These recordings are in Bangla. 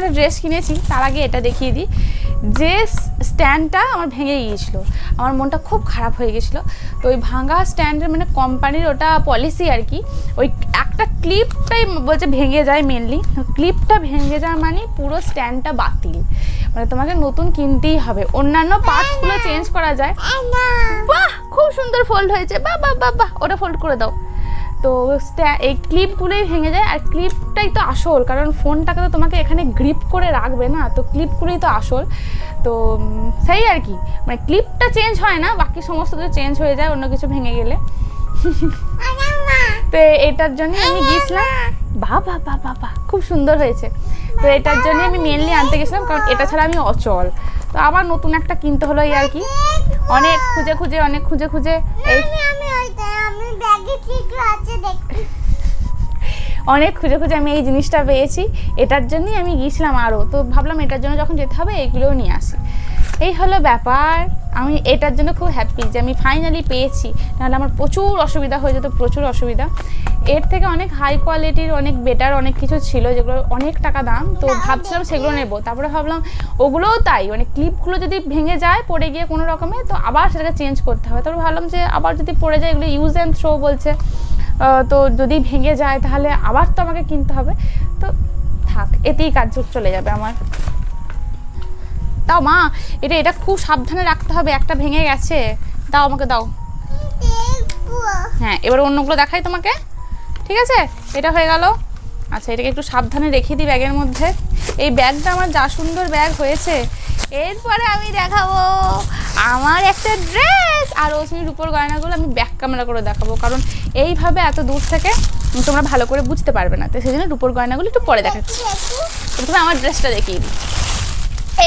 একটা ড্রেস কিনেছি তার আগে এটা দেখিয়ে দিই, যে স্ট্যান্ডটা আমার ভেঙে গিয়েছিলো, আমার মনটা খুব খারাপ হয়ে গেছিলো। তো ওই ভাঙা স্ট্যান্ডের মানে কোম্পানির ওটা পলিসি আর কি, ওই একটা ক্লিপটাই বলছে ভেঙে যায় মেনলি, ক্লিপটা ভেঙে যায় মানে পুরো স্ট্যান্ডটা বাতিল, মানে তোমাকে নতুন কিনতেই হবে। অন্যান্য পার্টসগুলো চেঞ্জ করা যায়। বাহ খুব সুন্দর ফোল্ড হয়েছে, বাহ বাহ বাহ বাহ, ওটা ফোল্ড করে দাও। তো এই ক্লিপগুলোই ভেঙে যায়, আর ক্লিপটাই তো আসল, কারণ ফোনটাকে তো তোমাকে এখানে গ্রিপ করে রাখবে না, তো ক্লিপগুলোই তো আসল। তো সেই আর কি, মানে ক্লিপটা চেঞ্জ হয় না, বাকি সমস্ত কিছু চেঞ্জ হয়ে যায় অন্য কিছু ভেঙে গেলে। তো এটার জন্য আমি গিয়েছিলাম, বাবা বাবা বাবা খুব সুন্দর হয়েছে। তো এটার জন্য আমি মেনলি আনতে গেছিলাম, কারণ এটা ছাড়া আমি অচল। তো আবার নতুন একটা কিনতে হলো এই আর কি, অনেক খুঁজে খুঁজে আমি এই জিনিসটা পেয়েছি। এটার জন্যই আমি গিয়েছিলাম আরও, তো ভাবলাম এটার জন্য যখন যেতে হবে এইগুলোও নিয়ে আসি। এই হলো ব্যাপার। আমি এটার জন্য খুব হ্যাপি যে আমি ফাইনালি পেয়েছি, নাহলে আমার প্রচুর অসুবিধা হয়ে যেত, প্রচুর অসুবিধা। এর থেকে অনেক হাই কোয়ালিটির, অনেক বেটার অনেক কিছু ছিল যেগুলো অনেক টাকা দাম, তো ভাবছিলাম সেগুলো নেব। তারপরে ভাবলাম ওগুলোও তাই, মানে ক্লিপগুলো যদি ভেঙে যায় পড়ে গিয়ে কোনো রকমে, তো আবার সেটাকে চেঞ্জ করতে হবে। তারপরে ভাবলাম যে আবার যদি পড়ে যায়, এগুলো ইউজ অ্যান্ড থ্রো বলছে, তো যদি ভেঙে যায় তাহলে আবার তো আমাকে কিনতে হবে, তো থাক, এতেই কাজ চলে যাবে আমার। দাও মা, এটা খুব সাবধানে রাখতে হবে, একটা ভেঙে গেছে, দাও আমাকে দাও। হ্যাঁ এবার অন্যগুলো দেখাই তোমাকে, ঠিক আছে? এটা হয়ে গেল। আচ্ছা এটাকে একটু সাবধানে রেখে দিই ব্যাগের মধ্যে। এই ব্যাগটা আমার যা সুন্দর ব্যাগ হয়েছে। এরপরে আমি দেখাবো আমার একটা ড্রেস, আর রশ্মির রূপোর গয়নাগুলো আমি ব্যাক ক্যামেরা করে দেখাবো, কারণ এইভাবে এত দূর থেকে তোমরা ভালো করে বুঝতে পারবে না, তো সেই জন্য রূপোর গয়নাগুলো একটু পরে দেখাচ্ছি। প্রথমে আমার ড্রেসটা দেখিয়ে দিই।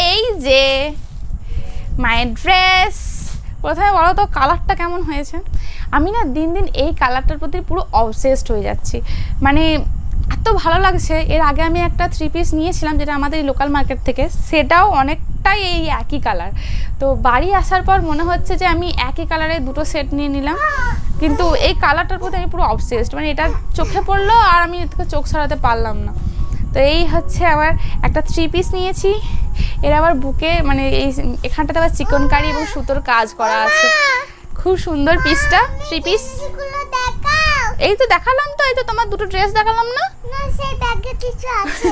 এই যে মায়ের ড্রেস। প্রথমে বলো তো কালারটা কেমন হয়েছে? আমি না দিন দিন এই কালারটার প্রতি পুরো অবসেসড হয়ে যাচ্ছি, মানে এত ভালো লাগছে। এর আগে আমি একটা 3 পিস নিয়েছিলাম যেটা আমাদের এই লোকাল মার্কেট থেকে, সেটাও অনেকটাই এই একই কালার। তো বাড়ি আসার পর মনে হচ্ছে যে আমি একই কালারের দুটো সেট নিয়ে নিলাম, কিন্তু এই কালারটার প্রতি আমি পুরো অবসেসড, মানে এটা চোখে পড়লো আর আমি এর থেকে চোখ সরাতে পারলাম না। তো এই হচ্ছে আমার একটা 3 পিস নিয়েছি। এর আবার বুকে মানে এই এখানটাতে আবার চিকনকারি এবং সুতোর কাজ করা আছে, খুব সুন্দর পিসটা। 3 পিস এই তো দেখালাম, তো এই তো তোমার দুটো ড্রেস দেখালাম না, সেই ব্যাগে কিছু আছে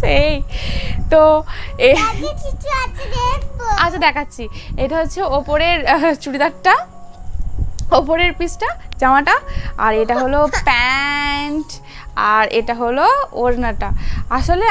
সেই তো ব্যাগে কিছু আছে দেখো। আচ্ছা দেখাচ্ছি। এটা হচ্ছে ওপরের চুড়িদারটা, ওপরের পিসটা জামাটা, আর এটা হলো প্যান্ট, আর এটা হলো ওড়নাটা। আসলে